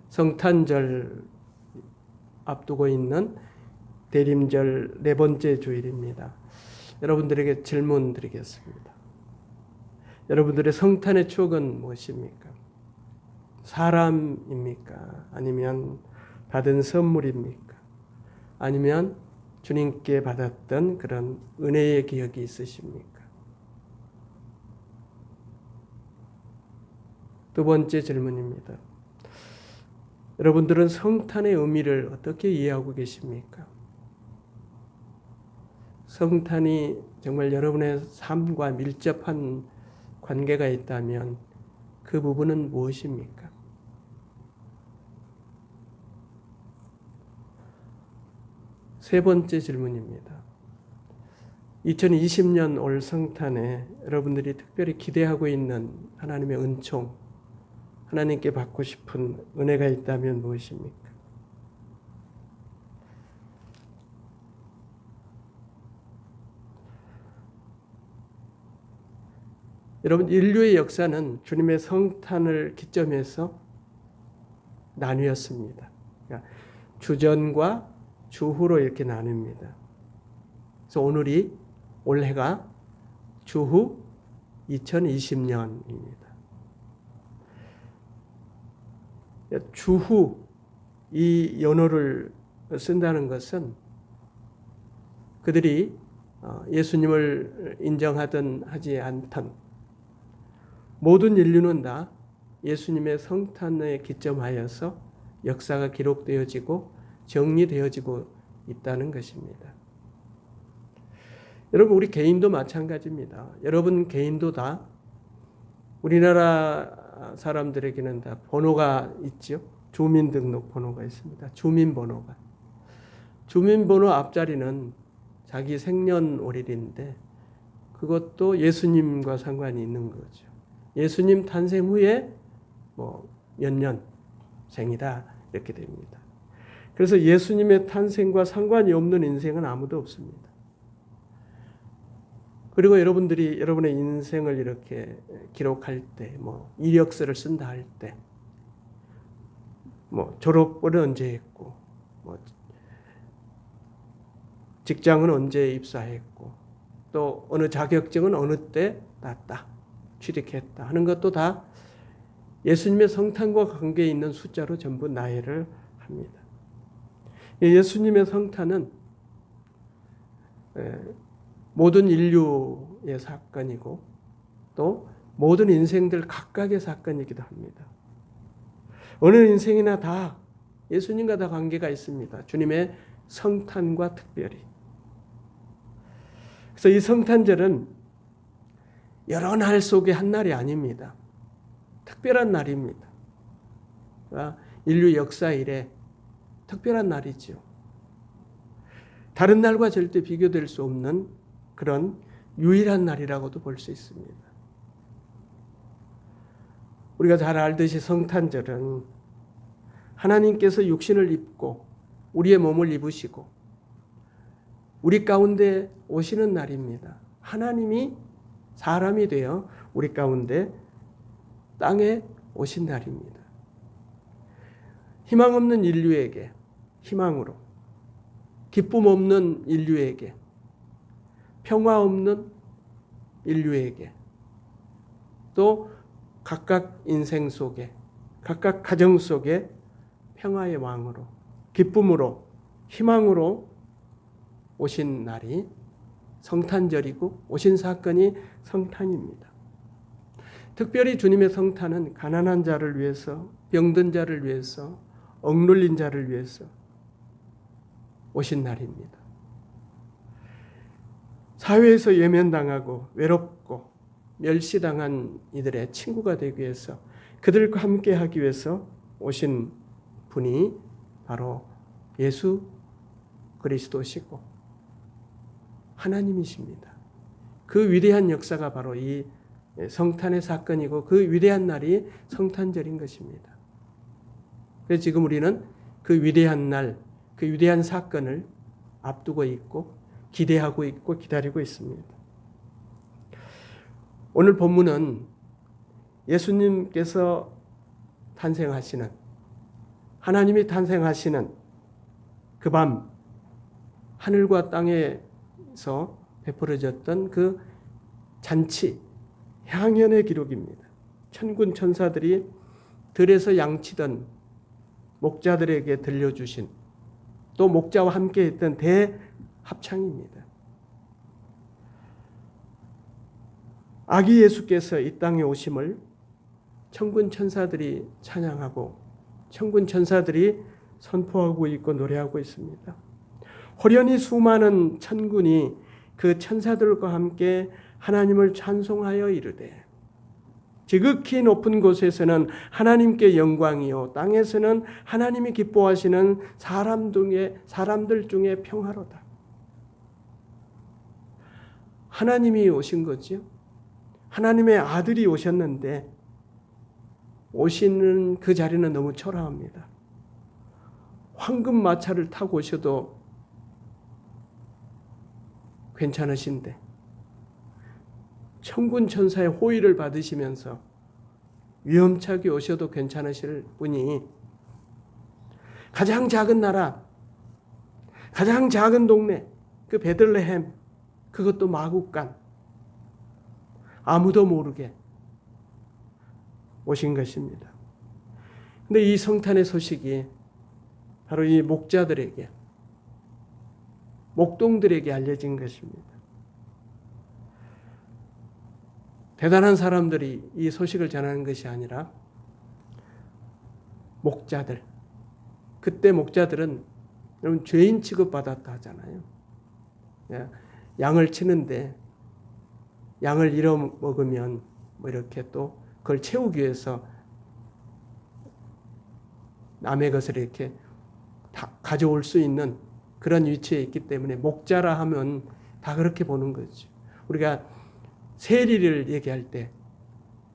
성탄절 앞두고 있는 대림절 네 번째 주일입니다. 여러분들에게 질문 드리겠습니다. 여러분들의 성탄의 추억은 무엇입니까? 사람입니까? 아니면 받은 선물입니까? 아니면 주님께 받았던 그런 은혜의 기억이 있으십니까? 두 번째 질문입니다. 여러분들은 성탄의 의미를 어떻게 이해하고 계십니까? 성탄이 정말 여러분의 삶과 밀접한 관계가 있다면 그 부분은 무엇입니까? 세 번째 질문입니다. 2020년 올 성탄에 여러분들이 특별히 기대하고 있는 하나님의 은총, 하나님께 받고 싶은 은혜가 있다면 무엇입니까? 여러분, 인류의 역사는 주님의 성탄을 기점해서 나뉘었습니다. 그러니까 주전과 주후로 이렇게 나뉩니다. 그래서 올해가 주후 2020년입니다. 주후 이 연호를 쓴다는 것은 그들이 예수님을 인정하든 하지 않든 모든 인류는 다 예수님의 성탄에 기점하여서 역사가 기록되어지고 정리되어지고 있다는 것입니다. 여러분, 우리 개인도 마찬가지입니다. 여러분 개인도 다 우리나라 사람들에게는 다 번호가 있죠. 주민등록번호가 있습니다. 주민번호가. 주민번호 앞자리는 자기 생년월일인데 그것도 예수님과 상관이 있는 거죠. 예수님 탄생 후에 몇 년생이다 이렇게 됩니다. 그래서 예수님의 탄생과 상관이 없는 인생은 아무도 없습니다. 그리고 여러분들이 여러분의 인생을 이렇게 기록할 때, 이력서를 쓴다 할 때, 졸업을 언제 했고, 직장은 언제 입사했고, 또 어느 자격증은 어느 때 땄다, 취득했다 하는 것도 다 예수님의 성탄과 관계에 있는 숫자로 전부 나열을 합니다. 예수님의 성탄은 모든 인류의 사건이고 또 모든 인생들 각각의 사건이기도 합니다. 어느 인생이나 다 예수님과 다 관계가 있습니다. 주님의 성탄과 특별히. 그래서 이 성탄절은 여러 날 속의 한 날이 아닙니다. 특별한 날입니다. 인류 역사 이래 특별한 날이죠. 다른 날과 절대 비교될 수 없는 그런 유일한 날이라고도 볼 수 있습니다. 우리가 잘 알듯이 성탄절은 하나님께서 육신을 입고 우리의 몸을 입으시고 우리 가운데 오시는 날입니다. 하나님이 사람이 되어 우리 가운데 땅에 오신 날입니다. 희망 없는 인류에게 희망으로, 기쁨 없는 인류에게, 평화 없는 인류에게, 또 각각 인생 속에, 각각 가정 속에 평화의 왕으로, 기쁨으로, 희망으로 오신 날이 성탄절이고 오신 사건이 성탄입니다. 특별히 주님의 성탄은 가난한 자를 위해서, 병든 자를 위해서, 억눌린 자를 위해서 오신 날입니다. 사회에서 외면당하고 외롭고 멸시당한 이들의 친구가 되기 위해서 그들과 함께 하기 위해서 오신 분이 바로 예수 그리스도시고 하나님이십니다. 그 위대한 역사가 바로 이 성탄의 사건이고 그 위대한 날이 성탄절인 것입니다. 그래서 지금 우리는 그 위대한 날, 그 위대한 사건을 앞두고 있고 기대하고 있고 기다리고 있습니다. 오늘 본문은 예수님께서 탄생하시는 하나님이 탄생하시는 그 밤 하늘과 땅에서 베풀어졌던 그 잔치 향연의 기록입니다. 천군 천사들이 들에서 양치던 목자들에게 들려주신 또 목자와 함께 했던 대합창입니다. 아기 예수께서 이 땅에 오심을 천군 천사들이 찬양하고 천군 천사들이 선포하고 있고 노래하고 있습니다. 호련히 수많은 천군이 그 천사들과 함께 하나님을 찬송하여 이르되 지극히 높은 곳에서는 하나님께 영광이요 땅에서는 하나님이 기뻐하시는 사람들 중에 평화로다. 하나님이 오신 거죠. 하나님의 아들이 오셨는데 오시는 그 자리는 너무 초라합니다. 황금 마차를 타고 오셔도 괜찮으신데 천군 천사의 호의를 받으시면서 위험차게 오셔도 괜찮으실 분이 가장 작은 나라, 가장 작은 동네, 그 베들레헴, 그것도 마국간, 아무도 모르게 오신 것입니다. 근데 이 성탄의 소식이 바로 이 목자들에게, 목동들에게 알려진 것입니다. 대단한 사람들이 이 소식을 전하는 것이 아니라 목자들, 그때 목자들은 여러분 죄인 취급받았다 하잖아요. 양을 치는데 양을 잃어먹으면 뭐 이렇게 또 그걸 채우기 위해서 남의 것을 이렇게 다 가져올 수 있는 그런 위치에 있기 때문에 목자라 하면 다 그렇게 보는 거죠. 우리가 세리를 얘기할 때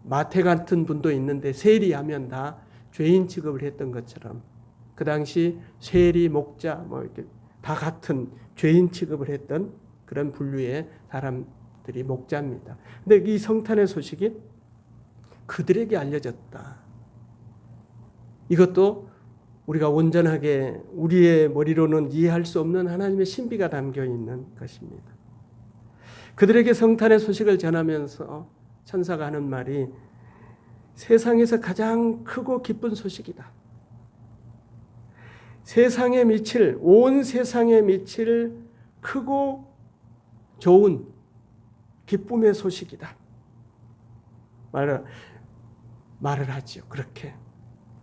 마태 같은 분도 있는데 세리하면 다 죄인 취급을 했던 것처럼 그 당시 세리, 목자 뭐 이렇게 다 같은 죄인 취급을 했던 그런 분류의 사람들이 목자입니다. 근데 이 성탄의 소식이 그들에게 알려졌다. 이것도 우리가 온전하게 우리의 머리로는 이해할 수 없는 하나님의 신비가 담겨 있는 것입니다. 그들에게 성탄의 소식을 전하면서 천사가 하는 말이 세상에서 가장 크고 기쁜 소식이다. 세상에 미칠, 온 세상에 미칠 크고 좋은 기쁨의 소식이다. 말을 하지요. 그렇게.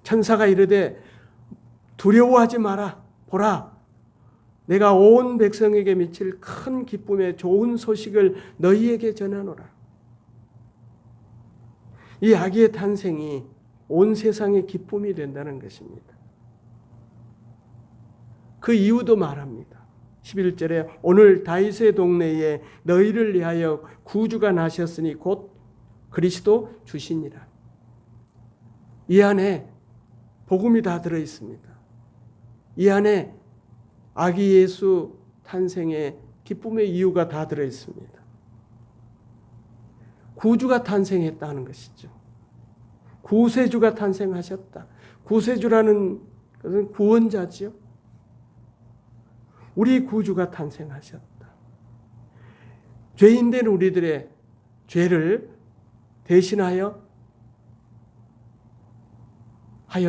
천사가 이르되 두려워하지 마라. 보라. 내가 온 백성에게 미칠 큰 기쁨의 좋은 소식을 너희에게 전하노라. 이 아기의 탄생이 온 세상의 기쁨이 된다는 것입니다. 그 이유도 말합니다. 11절에 오늘 다윗의 동네에 너희를 위하여 구주가 나셨으니 곧 그리스도 주시니라. 이 안에 복음이 다 들어 있습니다. 이 안에 아기 예수 탄생의 기쁨의 이유가 다 들어 있습니다. 구주가 탄생했다는 것이죠. 구세주가 탄생하셨다. 구세주라는 것은 구원자지요. 우리 구주가 탄생하셨다. 죄인된 우리들의 죄를 대신하여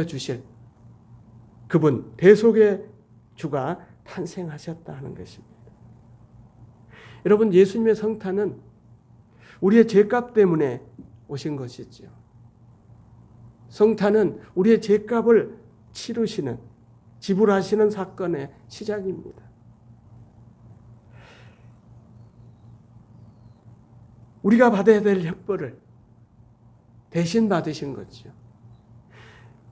주실 그분 대속의 주가 탄생하셨다 하는 것입니다. 여러분, 예수님의 성탄은 우리의 죄값 때문에 오신 것이지요. 성탄은 우리의 죄값을 치르시는, 지불하시는 사건의 시작입니다. 우리가 받아야 될 형벌을 대신 받으신 거죠.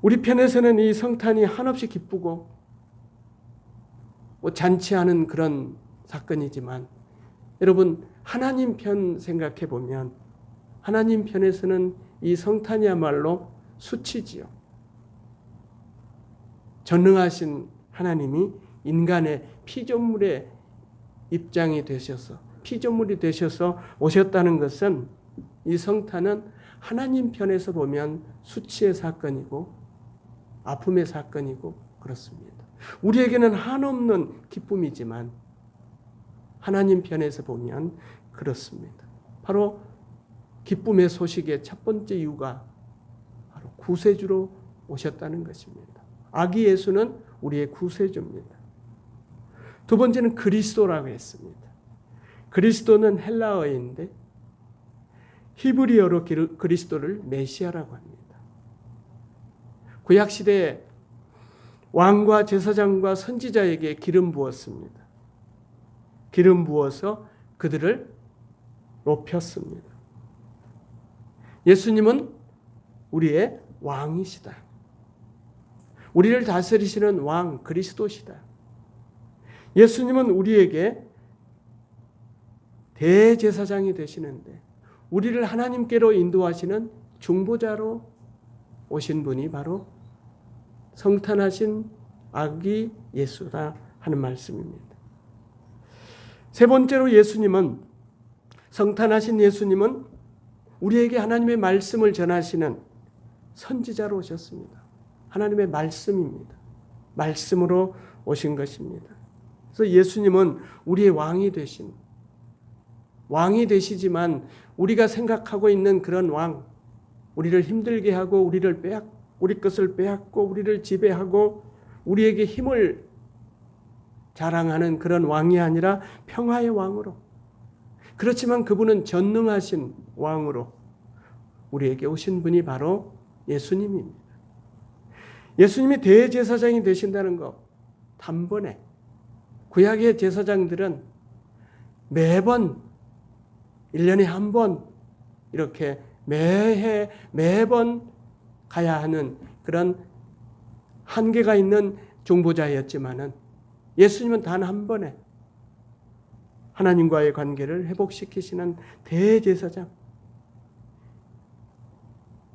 우리 편에서는 이 성탄이 한없이 기쁘고 잔치하는 그런 사건이지만 여러분, 하나님 편 생각해 보면 하나님 편에서는 이 성탄이야말로 수치지요. 전능하신 하나님이 인간의 피조물의 입장이 되셔서 피조물이 되셔서 오셨다는 것은 이 성탄은 하나님 편에서 보면 수치의 사건이고 아픔의 사건이고 그렇습니다. 우리에게는 한없는 기쁨이지만 하나님 편에서 보면 그렇습니다. 바로 기쁨의 소식의 첫 번째 이유가 바로 구세주로 오셨다는 것입니다. 아기 예수는 우리의 구세주입니다. 두 번째는 그리스도라고 했습니다. 그리스도는 헬라어인데 히브리어로 그리스도를 메시아라고 합니다. 구약시대에 왕과 제사장과 선지자에게 기름 부었습니다. 기름 부어서 그들을 높였습니다. 예수님은 우리의 왕이시다. 우리를 다스리시는 왕 그리스도시다. 예수님은 우리에게 대제사장이 되시는데 우리를 하나님께로 인도하시는 중보자로 오신 분이 바로 성탄하신 아기 예수라 하는 말씀입니다. 세 번째로 성탄하신 예수님은 우리에게 하나님의 말씀을 전하시는 선지자로 오셨습니다. 하나님의 말씀입니다. 말씀으로 오신 것입니다. 그래서 예수님은 우리의 왕이 되시지만 우리가 생각하고 있는 그런 왕, 우리를 힘들게 하고 우리 것을 빼앗고 우리를 지배하고 우리에게 힘을 자랑하는 그런 왕이 아니라 평화의 왕으로, 그렇지만 그분은 전능하신 왕으로 우리에게 오신 분이 바로 예수님입니다. 예수님이 대제사장이 되신다는 것, 단번에 구약의 제사장들은 매번 1년에 한 번 이렇게 매번 가야 하는 그런 한계가 있는 중보자였지만은 예수님은 단 한 번에 하나님과의 관계를 회복시키시는 대제사장,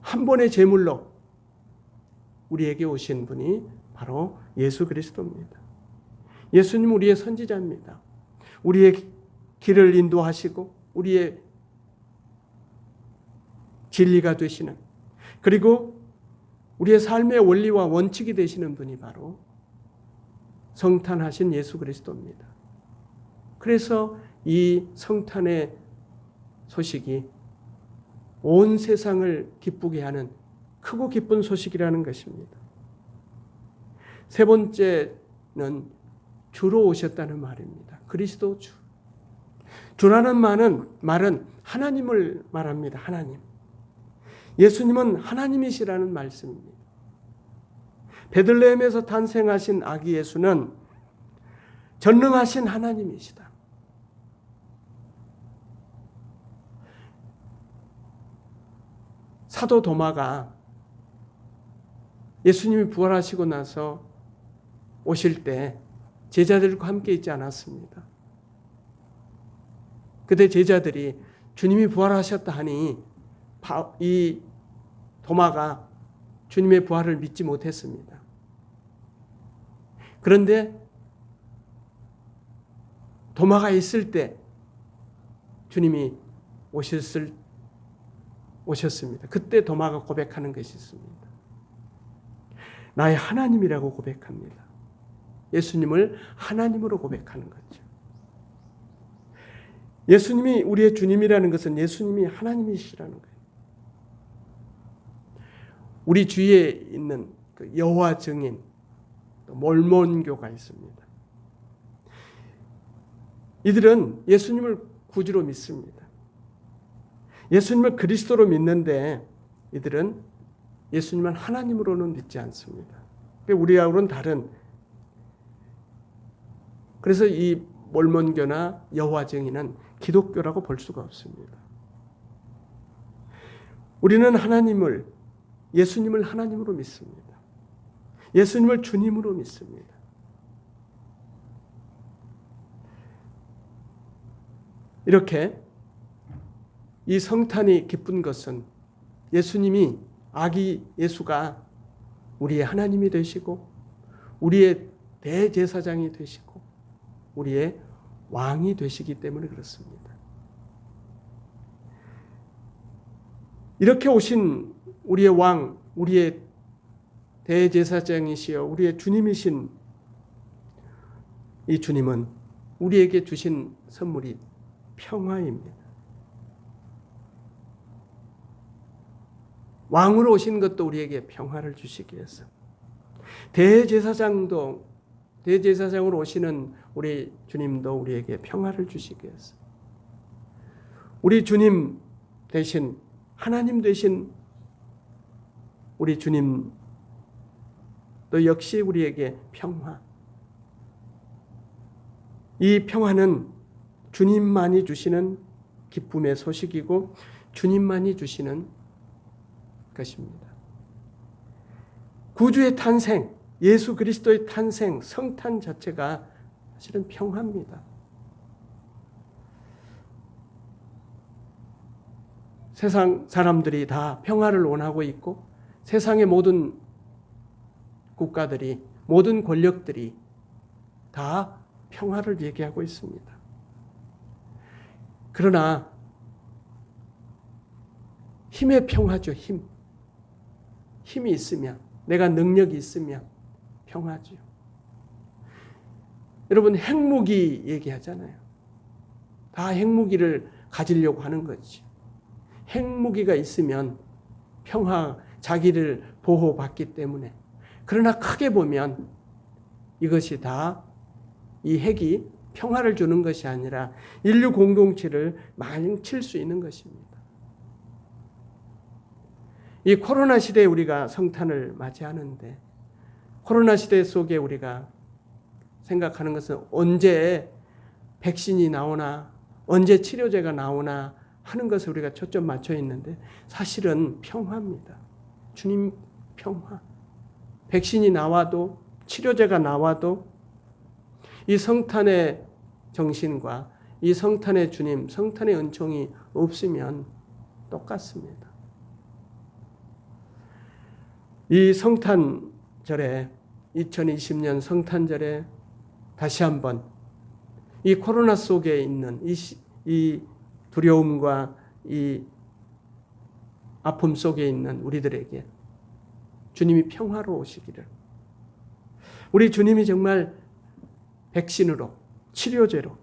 한 번의 제물로 우리에게 오신 분이 바로 예수 그리스도입니다. 예수님은 우리의 선지자입니다. 우리의 길을 인도하시고 우리의 진리가 되시는, 그리고 우리의 삶의 원리와 원칙이 되시는 분이 바로 성탄하신 예수 그리스도입니다. 그래서 이 성탄의 소식이 온 세상을 기쁘게 하는 크고 기쁜 소식이라는 것입니다. 세 번째는 주로 오셨다는 말입니다. 그리스도 주. 주라는 말은 하나님을 말합니다. 하나님. 예수님은 하나님이시라는 말씀입니다. 베들레헴에서 탄생하신 아기 예수는 전능하신 하나님이시다. 사도 도마가 예수님이 부활하시고 나서 오실 때 제자들과 함께 있지 않았습니다. 그때 제자들이 주님이 부활하셨다 하니 이 도마가 주님의 부활을 믿지 못했습니다. 그런데 도마가 있을 때 주님이 오셨습니다. 그때 도마가 고백하는 것이 있습니다. 나의 하나님이라고 고백합니다. 예수님을 하나님으로 고백하는 거죠. 예수님이 우리의 주님이라는 것은 예수님이 하나님이시라는 거예요. 우리 주위에 있는 그 여호와 증인, 몰몬교가 있습니다. 이들은 예수님을 구주로 믿습니다. 예수님을 그리스도로 믿는데 이들은 예수님을 하나님으로는 믿지 않습니다. 우리하고는 다른, 그래서 이 몰몬교나 여호와 증인은 기독교라고 볼 수가 없습니다. 우리는 예수님을 하나님으로 믿습니다. 예수님을 주님으로 믿습니다. 이렇게 이 성탄이 기쁜 것은 예수님이, 아기 예수가 우리의 하나님이 되시고 우리의 대제사장이 되시고 우리의 왕이 되시기 때문에 그렇습니다. 이렇게 오신 우리의 왕, 우리의 대제사장이시여 우리의 주님이신 이 주님은 우리에게 주신 선물이 평화입니다. 왕으로 오신 것도 우리에게 평화를 주시기 위해서, 대제사장으로 오시는 우리 주님도 우리에게 평화를 주시기 위해서, 우리 주님 대신 하나님 되신 우리 주님도 역시 우리에게 평화. 이 평화는 주님만이 주시는 기쁨의 소식이고 주님만이 주시는 것입니다. 구주의 탄생, 예수 그리스도의 탄생, 성탄 자체가 사실은 평화입니다. 세상 사람들이 다 평화를 원하고 있고 세상의 모든 국가들이, 모든 권력들이 다 평화를 얘기하고 있습니다. 그러나 힘의 평화죠. 힘이 있으면, 내가 능력이 있으면 평화죠. 여러분, 핵무기 얘기하잖아요. 다 핵무기를 가지려고 하는 거지. 핵무기가 있으면 평화, 자기를 보호받기 때문에. 그러나 크게 보면 이것이 다, 이 핵이 평화를 주는 것이 아니라 인류 공동체를 망칠 수 있는 것입니다. 이 코로나 시대에 우리가 성탄을 맞이하는데, 코로나 시대 속에 우리가 생각하는 것은 언제 백신이 나오나, 언제 치료제가 나오나 하는 것을 우리가 초점 맞춰 있는데, 사실은 평화입니다. 주님 평화. 백신이 나와도, 치료제가 나와도 이 성탄의 정신과 이 성탄의 주님, 성탄의 은총이 없으면 똑같습니다. 이 성탄절에, 2020년 성탄절에 다시 한번 이 코로나 속에 있는 이 두려움과 이 아픔 속에 있는 우리들에게 주님이 평화로 오시기를, 우리 주님이 정말 백신으로, 치료제로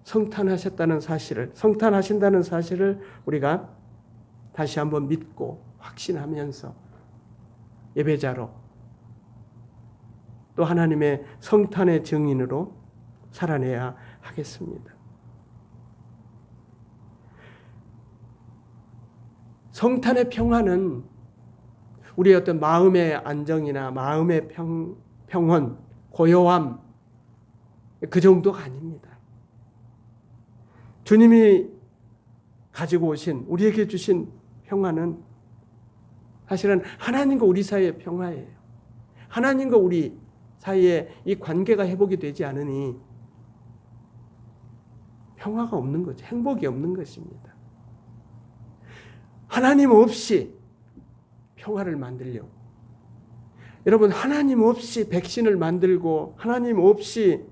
성탄하신다는 사실을 우리가 다시 한번 믿고 확신하면서 예배자로, 또 하나님의 성탄의 증인으로 살아내야 하겠습니다. 성탄의 평화는 우리의 어떤 마음의 안정이나 마음의 평온, 고요함, 그 정도가 아닙니다. 주님이 가지고 오신, 우리에게 주신 평화는 사실은 하나님과 우리 사이의 평화예요. 하나님과 우리 사이에 이 관계가 회복이 되지 않으니 평화가 없는 거죠. 행복이 없는 것입니다. 하나님 없이 평화를 만들려고, 여러분, 하나님 없이 백신을 만들고 하나님 없이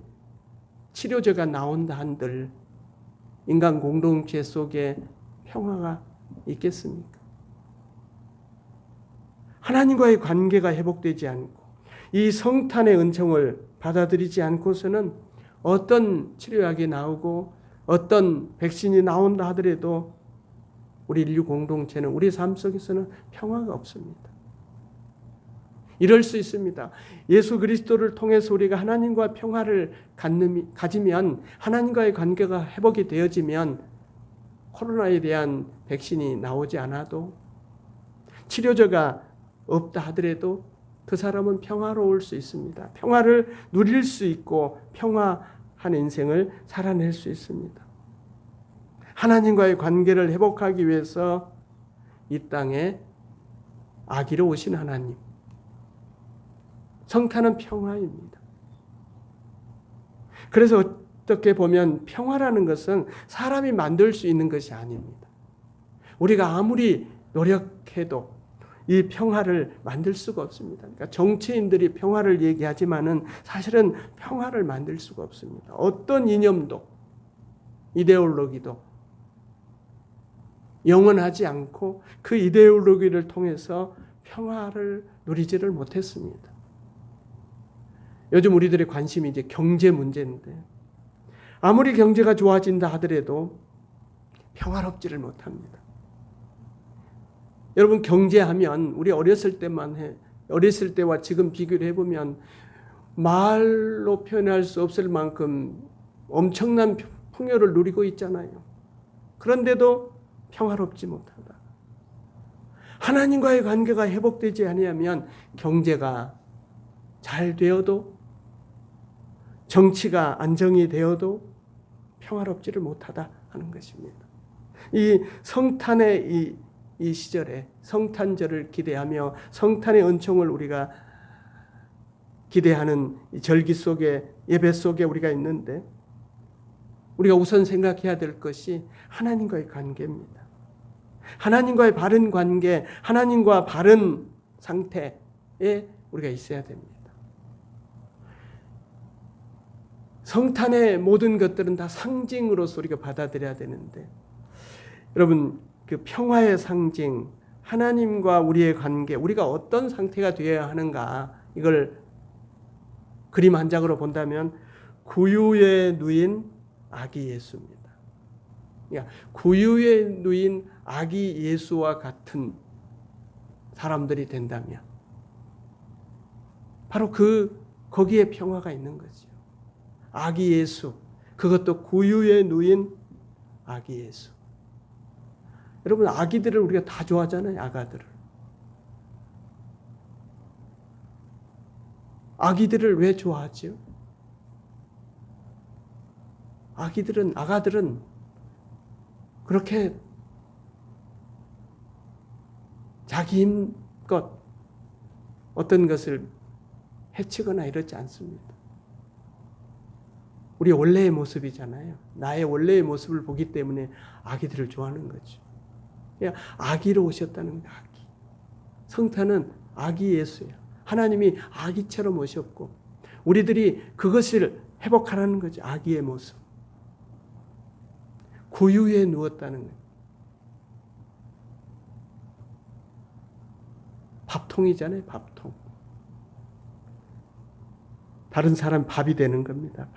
치료제가 나온다 한들 인간 공동체 속에 평화가 있겠습니까? 하나님과의 관계가 회복되지 않고 이 성탄의 은총을 받아들이지 않고서는 어떤 치료약이 나오고 어떤 백신이 나온다 하더라도 우리 인류 공동체는, 우리 삶 속에서는 평화가 없습니다. 이럴 수 있습니다. 예수 그리스도를 통해서 우리가 하나님과 평화를 가지면, 하나님과의 관계가 회복이 되어지면 코로나에 대한 백신이 나오지 않아도, 치료제가 없다 하더라도 그 사람은 평화로울 수 있습니다. 평화를 누릴 수 있고 평화한 인생을 살아낼 수 있습니다. 하나님과의 관계를 회복하기 위해서 이 땅에 아기로 오신 하나님, 성탄은 평화입니다. 그래서 어떻게 보면 평화라는 것은 사람이 만들 수 있는 것이 아닙니다. 우리가 아무리 노력해도 이 평화를 만들 수가 없습니다. 그러니까 정치인들이 평화를 얘기하지만은 사실은 평화를 만들 수가 없습니다. 어떤 이념도, 이데올로기도 영원하지 않고 그 이데올로기를 통해서 평화를 누리지를 못했습니다. 요즘 우리들의 관심이 이제 경제 문제인데 아무리 경제가 좋아진다 하더라도 평화롭지를 못합니다. 여러분 경제하면 우리 어렸을 때와 지금 비교를 해보면 말로 표현할 수 없을 만큼 엄청난 풍요를 누리고 있잖아요. 그런데도 평화롭지 못하다. 하나님과의 관계가 회복되지 아니하면 경제가 잘 되어도 정치가 안정이 되어도 평화롭지를 못하다 하는 것입니다. 이 성탄의 이 시절에 성탄절을 기대하며 성탄의 은총을 우리가 기대하는 이 절기 속에 예배 속에 우리가 있는데 우리가 우선 생각해야 될 것이 하나님과의 관계입니다. 하나님과의 바른 관계, 하나님과 바른 상태에 우리가 있어야 됩니다. 성탄의 모든 것들은 다 상징으로서 우리가 받아들여야 되는데 여러분 그 평화의 상징, 하나님과 우리의 관계, 우리가 어떤 상태가 되어야 하는가 이걸 그림 한 장으로 본다면 구유에 누인 아기 예수입니다. 그러니까 구유에 누인 아기 예수와 같은 사람들이 된다면 바로 거기에 평화가 있는 거죠. 아기 예수, 그것도 구유에 누인 아기 예수. 여러분 아기들을 우리가 다 좋아하잖아요. 아가들을. 아기들을 왜 좋아하죠? 아가들은 그렇게 자기 힘껏 어떤 것을 해치거나 이러지 않습니다. 우리 원래의 모습이잖아요. 나의 원래의 모습을 보기 때문에 아기들을 좋아하는 거죠. 아기로 오셨다는 거예요. 아기. 성탄은 아기 예수예요. 하나님이 아기처럼 오셨고 우리들이 그것을 회복하라는 거죠. 아기의 모습. 구유에 누웠다는 거예요. 밥통이잖아요. 밥통. 다른 사람 밥이 되는 겁니다.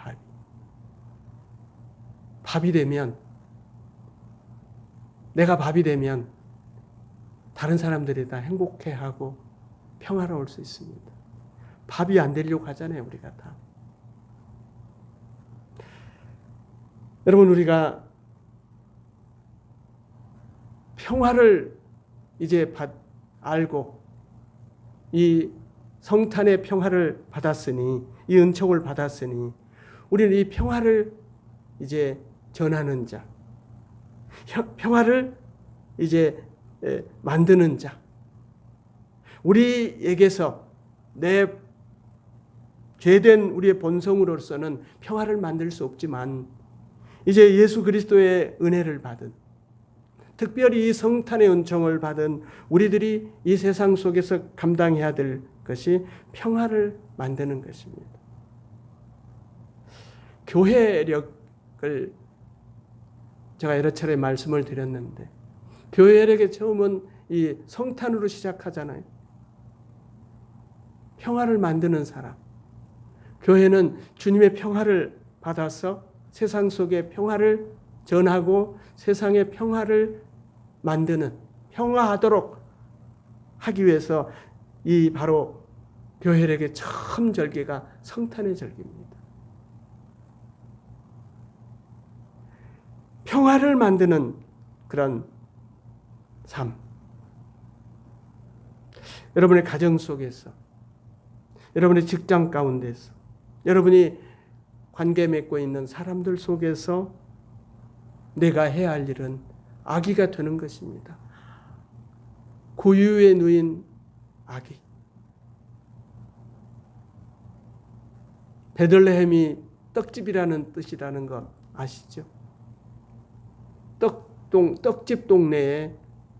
밥이 되면 내가 밥이 되면 다른 사람들이 다 행복해하고 평화로울 수 있습니다. 밥이 안 되려고 하잖아요. 우리가 다. 여러분 우리가 평화를 이제 알고 이 성탄의 평화를 받았으니 이 은총을 받았으니 우리는 이 평화를 이제 전하는 자, 평화를 이제 만드는 자, 우리에게서 내 죄된 우리의 본성으로서는 평화를 만들 수 없지만 이제 예수 그리스도의 은혜를 받은 특별히 이 성탄의 은총을 받은 우리들이 이 세상 속에서 감당해야 될 것이 평화를 만드는 것입니다. 교회력을 제가 여러 차례 말씀을 드렸는데 교회력의 처음은 이 성탄으로 시작하잖아요. 평화를 만드는 사람. 교회는 주님의 평화를 받아서 세상 속에 평화를 전하고 세상의 평화를 만드는, 평화하도록 하기 위해서 이 바로 교회력의 처음 절기가 성탄의 절기입니다. 평화를 만드는 그런 삶. 여러분의 가정 속에서, 여러분의 직장 가운데서, 여러분이 관계 맺고 있는 사람들 속에서 내가 해야 할 일은 아기가 되는 것입니다. 고유에 누인 아기. 베들레헴이 떡집이라는 뜻이라는 거 아시죠? 떡집 동네에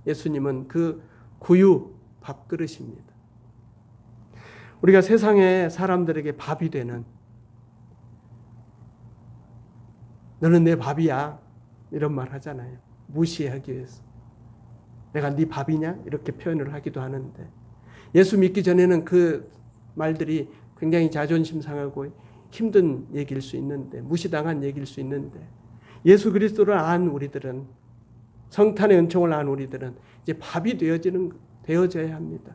예수님은 그 구유 밥그릇입니다. 우리가 세상의 사람들에게 밥이 되는, 너는 내 밥이야 이런 말 하잖아요. 무시하기 위해서. 내가 네 밥이냐? 이렇게 표현을 하기도 하는데 예수 믿기 전에는 그 말들이 굉장히 자존심 상하고 힘든 얘기일 수 있는데, 무시당한 얘기일 수 있는데, 예수 그리스도를 안 우리들은, 성탄의 은총을 안 우리들은 이제 밥이 되어져야 합니다.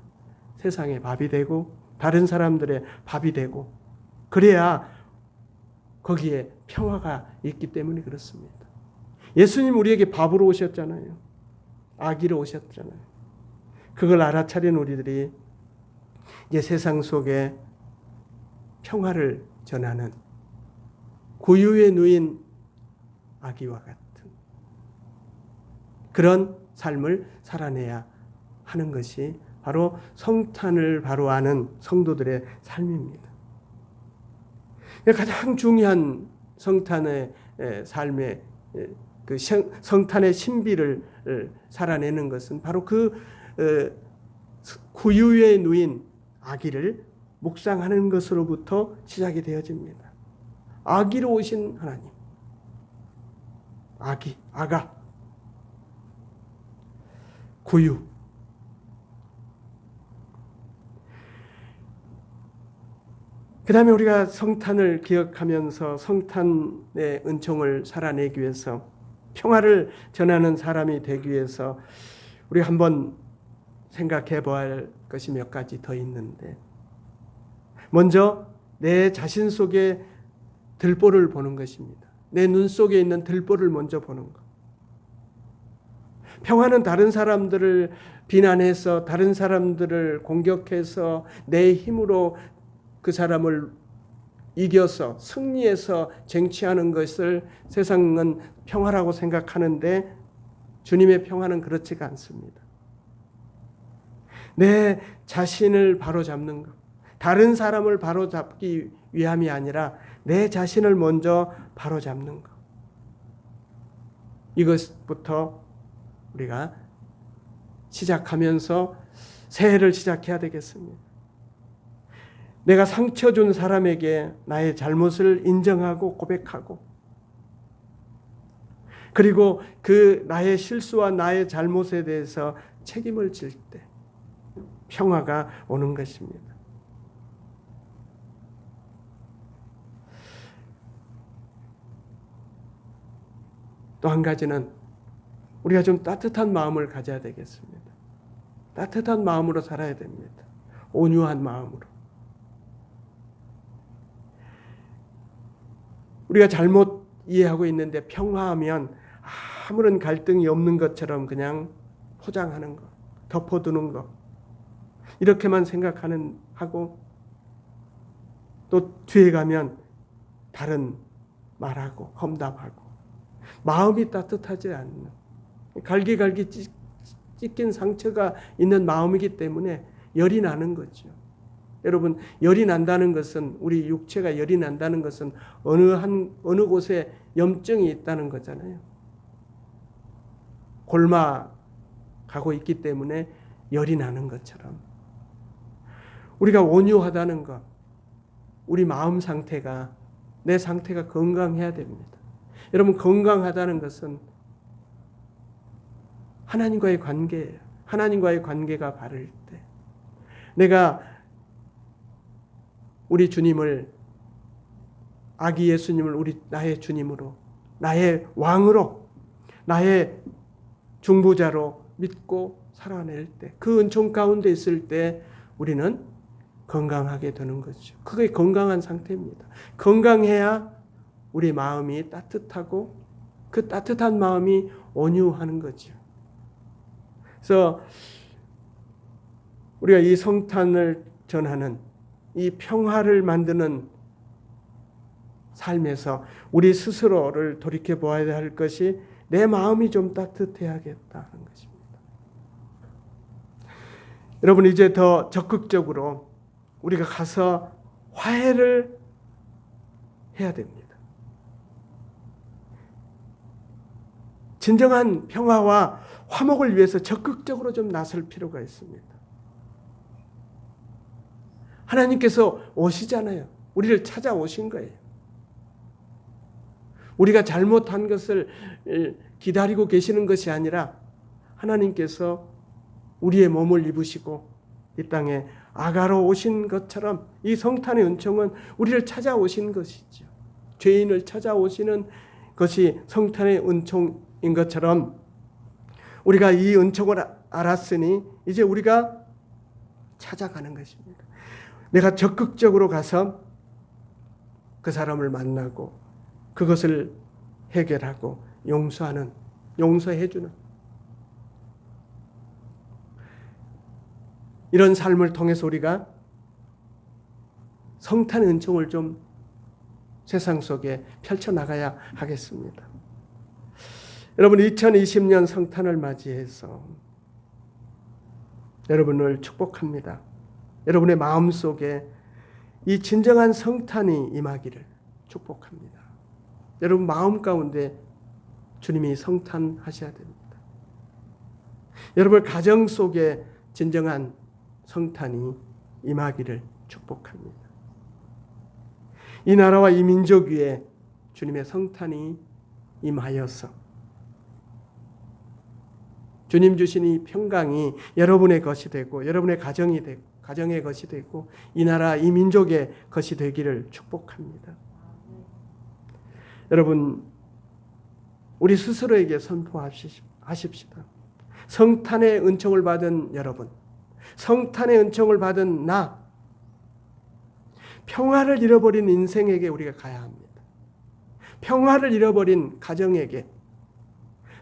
세상의 밥이 되고 다른 사람들의 밥이 되고, 그래야 거기에 평화가 있기 때문에 그렇습니다. 예수님 우리에게 밥으로 오셨잖아요. 아기로 오셨잖아요. 그걸 알아차린 우리들이 이제 세상 속에 평화를 전하는 구유에 누인 아기와 같은 그런 삶을 살아내야 하는 것이 바로 성탄을 바로 아는 성도들의 삶입니다. 가장 중요한 성탄의 삶의 그 성탄의 신비를 살아내는 것은 바로 그 구유에 누인 아기를 묵상하는 것으로부터 시작이 되어집니다. 아기로 오신 하나님, 아가, 구유. 그 다음에 우리가 성탄을 기억하면서 성탄의 은총을 살아내기 위해서, 평화를 전하는 사람이 되기 위해서 우리가 한번 생각해 봐야 할 것이 몇 가지 더 있는데, 먼저 내 자신 속에 들보를 보는 것입니다. 내 눈 속에 있는 들보를 먼저 보는 것. 평화는 다른 사람들을 비난해서, 다른 사람들을 공격해서, 내 힘으로 그 사람을 이겨서 승리해서 쟁취하는 것을 세상은 평화라고 생각하는데, 주님의 평화는 그렇지가 않습니다. 내 자신을 바로잡는 것, 다른 사람을 바로잡기 위함이 아니라 내 자신을 먼저 바로잡는 것, 이것부터 우리가 시작하면서 새해를 시작해야 되겠습니다. 내가 상처 준 사람에게 나의 잘못을 인정하고 고백하고, 그리고 그 나의 실수와 나의 잘못에 대해서 책임을 질 때 평화가 오는 것입니다. 또 한 가지는 우리가 좀 따뜻한 마음을 가져야 되겠습니다. 따뜻한 마음으로 살아야 됩니다. 온유한 마음으로. 우리가 잘못 이해하고 있는데, 평화하면 아무런 갈등이 없는 것처럼 그냥 포장하는 것, 덮어두는 것, 이렇게만 하고, 또 뒤에 가면 다른 말하고 험담하고, 마음이 따뜻하지 않는, 갈기갈기 찢긴 상처가 있는 마음이기 때문에 열이 나는 거죠. 여러분, 열이 난다는 것은, 우리 육체가 열이 난다는 것은 어느 곳에 염증이 있다는 거잖아요. 골마가고 있기 때문에 열이 나는 것처럼, 우리가 온유하다는 것, 우리 마음 상태가, 내 상태가 건강해야 됩니다. 여러분, 건강하다는 것은 하나님과의 관계예요. 하나님과의 관계가 바를 때, 내가 우리 주님을, 아기 예수님을 나의 주님으로, 나의 왕으로, 나의 중보자로 믿고 살아낼 때, 그 은총 가운데 있을 때 우리는 건강하게 되는 거죠. 그게 건강한 상태입니다. 건강해야 우리 마음이 따뜻하고, 그 따뜻한 마음이 온유하는 거죠. 그래서 우리가 이 성탄을 전하는, 이 평화를 만드는 삶에서 우리 스스로를 돌이켜 보아야 할 것이, 내 마음이 좀 따뜻해야겠다는 것입니다. 여러분, 이제 더 적극적으로 우리가 가서 화해를 해야 됩니다. 진정한 평화와 화목을 위해서 적극적으로 좀 나설 필요가 있습니다. 하나님께서 오시잖아요. 우리를 찾아오신 거예요. 우리가 잘못한 것을 기다리고 계시는 것이 아니라, 하나님께서 우리의 몸을 입으시고 이 땅에 아가로 오신 것처럼 이 성탄의 은총은 우리를 찾아오신 것이죠. 죄인을 찾아오시는 것이 성탄의 은총인 것처럼 우리가 이 은총을 알았으니 이제 우리가 찾아가는 것입니다. 내가 적극적으로 가서 그 사람을 만나고 그것을 해결하고 용서해주는 이런 삶을 통해서 우리가 성탄의 은총을 좀 세상 속에 펼쳐나가야 하겠습니다. 여러분 2020년 성탄을 맞이해서 여러분을 축복합니다. 여러분의 마음속에 이 진정한 성탄이 임하기를 축복합니다. 여러분 마음 가운데 주님이 성탄하셔야 됩니다. 여러분 가정 속에 진정한 성탄이 임하기를 축복합니다. 이 나라와 이 민족 위에 주님의 성탄이 임하여서 주님 주신 이 평강이 여러분의 것이 되고 여러분의 가정의 것이 되고 이 나라 이 민족의 것이 되기를 축복합니다. 여러분 우리 스스로에게 선포하십시다. 성탄의 은총을 받은 여러분, 성탄의 은총을 받은 나, 평화를 잃어버린 인생에게 우리가 가야 합니다. 평화를 잃어버린 가정에게,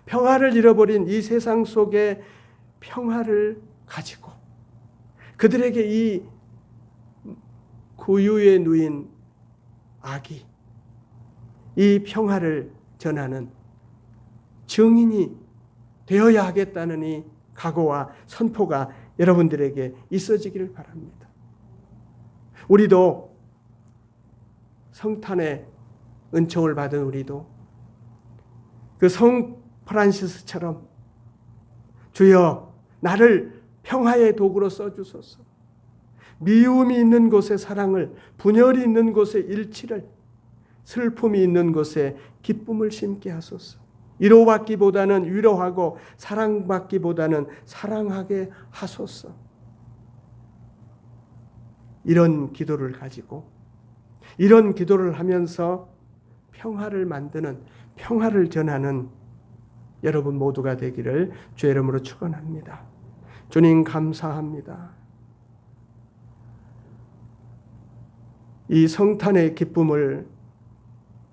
평화를 잃어버린 이 세상 속에 평화를 가지고 그들에게 이 고유에 누인 아기, 이 평화를 전하는 증인이 되어야 하겠다는 이 각오와 선포가 여러분들에게 있어지기를 바랍니다. 우리도 성탄의 은총을 받은 우리도 그 성 프란시스처럼 주여 나를 평화의 도구로 써주소서. 미움이 있는 곳에 사랑을, 분열이 있는 곳에 일치를, 슬픔이 있는 곳에 기쁨을 심게 하소서. 위로받기보다는 위로하고 사랑받기보다는 사랑하게 하소서. 이런 기도를 가지고 이런 기도를 하면서 평화를 만드는, 평화를 전하는 여러분 모두가 되기를 주의 이름으로 축원합니다. 주님 감사합니다. 이 성탄의 기쁨을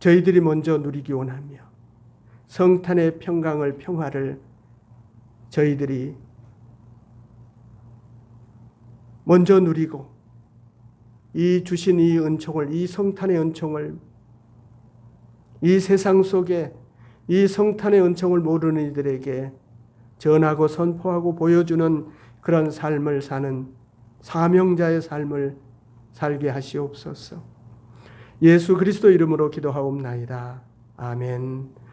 저희들이 먼저 누리기 원하며 성탄의 평화를 저희들이 먼저 누리고 이 주신 이 은총을, 이 성탄의 은총을 이 세상 속에 이 성탄의 은총을 모르는 이들에게 전하고 선포하고 보여주는 그런 삶을 사는 사명자의 삶을 살게 하시옵소서. 예수 그리스도 이름으로 기도하옵나이다. 아멘.